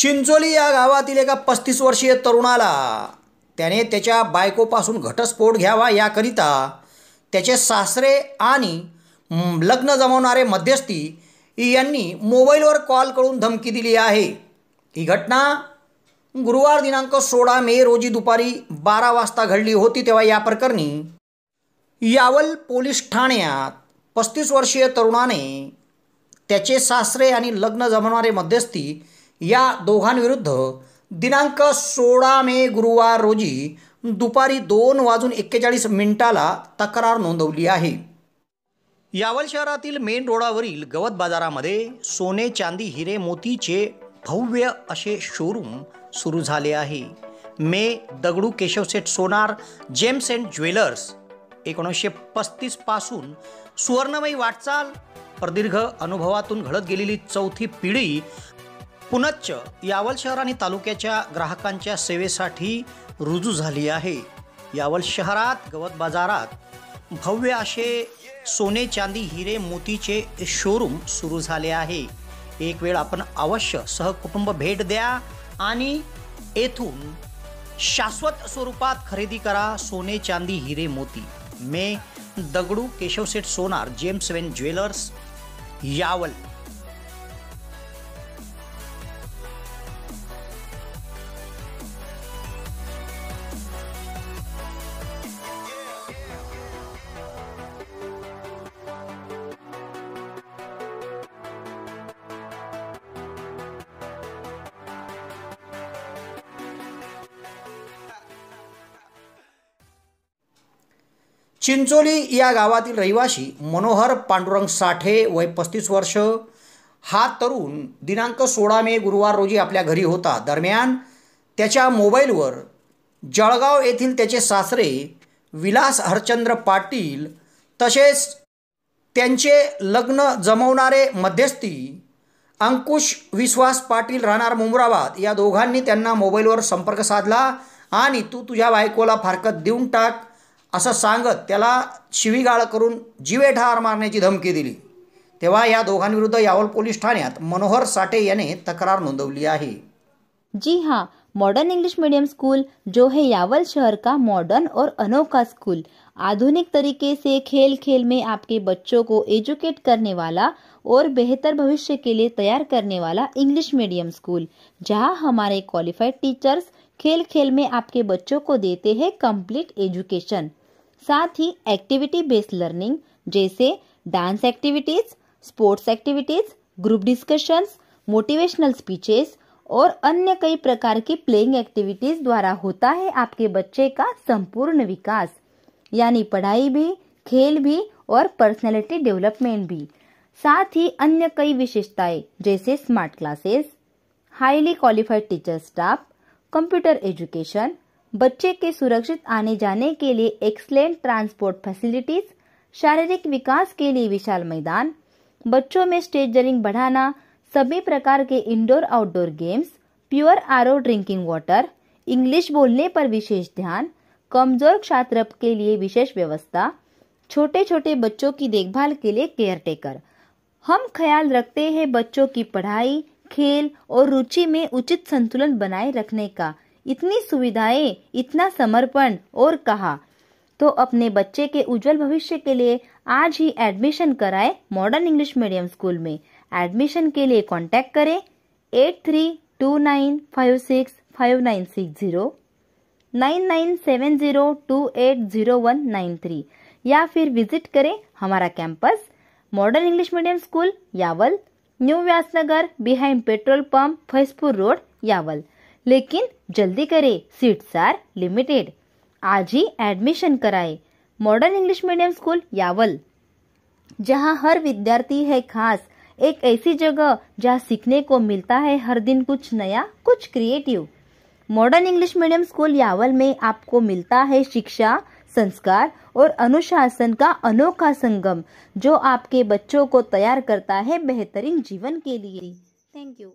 चिंचोली या गावातील एका 35 वर्षीय तरुणाला त्याने त्याच्या बायकोपासून घटस्फोट घ्यावा याकरिता त्याचे सासरे आणि लग्न जमवणारे मध्यस्थी यांनी मोबाईलवर कॉल करून धमकी दिली आहे। ही घटना गुरुवार दिनांक 16 मे रोजी दुपारी 12 वाजता घडली होती। तेव्हा या प्रकरणी यावल पोलीस ठाण्यात 35 वर्षीय तरुणाने त्याचे सासरे आणि लग्न जमवणारे मध्यस्थी या दोघांविरुद्ध दिनांक 16 मे गुरुवार रोजी दुपारी 2:41 तक्रार नोंदवली आहे। यावल शहरातील मेन रोडावरील गवत बाजारामध्ये सोने चांदी हिरे मोतीचे भव्य असे शोरूम सुरू झाले आहे। मे Dagdu Keshavseth Sonar gems and jewellers 1935 पासून सुवर्णमयी वाटचाल प्रदीर्घ अनुभवातून घडत गेलेली चौथी पिढी पुनच्च यावल शहर आणि तालुक्याच्या ग्राहकांच्या सेवेसाठी रुजू झाली आहे। यावल शहरात गवत बाजारात भव्य असे सोने चांदी हिरे मोतीचे शोरूम सुरू झाले आहे। एक वेळ आपण अवश्य सहकुटुंब भेट द्या आणि येथून शाश्वत स्वरूपात खरेदी करा सोने चांदी हिरे मोती। मे Dagdu Keshavseth Sonar gems and jewellers Yawal. Chincholi या गावातील रहिवासी मनोहर पांडुरंग साठे वय 35 वर्ष हा तरुण दिनांक 16 मे गुरुवार रोजी आपल्या घरी होता। दरम्यान त्याच्या मोबाईलवर जळगाव येथील त्याचे सासरे विलास हरचंद्र पाटील तसेच त्यांचे लग्न जमवणारे मध्यस्थी अंकुश विश्वास पाटील राहणार मुंब्राबाद या दोघांनी त्यांना मोबाईलवर संपर्क साधला आणि तू तुझ्या बायकोला फारकत देऊन टाक असं सांगत त्याला शिवीगाळ करून जीवे ठार मारण्याची धमकी दिली। तेव्हा या दोघांविरुद्ध यावल पोलीस ठाण्यात मनोहर साठे याने तक्रार नोंदवली आहे। जी हाँ, मॉडर्न इंग्लिश मीडियम स्कूल जो है यावल शहर का मॉडर्न और अनोखा स्कूल, आधुनिक तरीके से खेल खेल में आपके बच्चों को एजुकेट करने वाला और बेहतर भविष्य के लिए तैयार करने वाला इंग्लिश मीडियम स्कूल, जहां हमारे क्वालिफाइड टीचर्स खेल खेल में आपके बच्चों को देते हैं कंप्लीट एजुकेशन। साथ ही एक्टिविटी बेस्ड लर्निंग जैसे dance activities, sports activities, group discussions, motivational speeches और अन्य कई प्रकार की प्लेइंग एक्टिविटीज द्वारा होता है आपके बच्चे का संपूर्ण विकास, यानी पढ़ाई भी, खेल भी और पर्सनैलिटी डेवलपमेंट भी। साथ ही अन्य कई विशेषताएं जैसे smart classes, highly qualified teacher staff, computer education, बच्चे के सुरक्षित आने जाने के लिए एक्सलेंट ट्रांसपोर्ट फैसिलिटीज, शारीरिक विकास के लिए विशाल मैदान, बच्चों में स्टेज डरिंग बढ़ाना, सभी प्रकार के indoor outdoor games, pure RO drinking water, English बोलने पर विशेष ध्यान, कमजोर छात्र के लिए विशेष व्यवस्था, छोटे छोटे बच्चों की देखभाल के लिए केयरटेकर। हम ख्याल रखते हैं बच्चों की पढ़ाई, खेल और रुचि में उचित संतुलन बनाए रखने का। इतनी सुविधाएं, इतना समर्पण और कहा तो अपने बच्चे के उज्जवल भविष्य के लिए आज ही एडमिशन कराएं मॉडर्न इंग्लिश मीडियम स्कूल में। एडमिशन के लिए कांटेक्ट करें 8329565960, 9970280193 या फिर विजिट करें हमारा campus modern English medium school Yawal, new Vyasnagar behind petrol pump Faizpur road Yawal. लेकिन जल्दी करें, सीट्स आर लिमिटेड। आज ही एडमिशन कराएं modern English medium school Yawal, जहां हर विद्यार्थी है खास, एक ऐसी जगह जहां सीखने को मिलता है हर दिन कुछ नया, कुछ creative. Modern English medium school Yawal में आपको मिलता है शिक्षा, संस्कार और अनुशासन का अनोखा संगम, जो आपके बच्चों को तैयार करता है बेहतरीन जीवन के लिए। Thank you.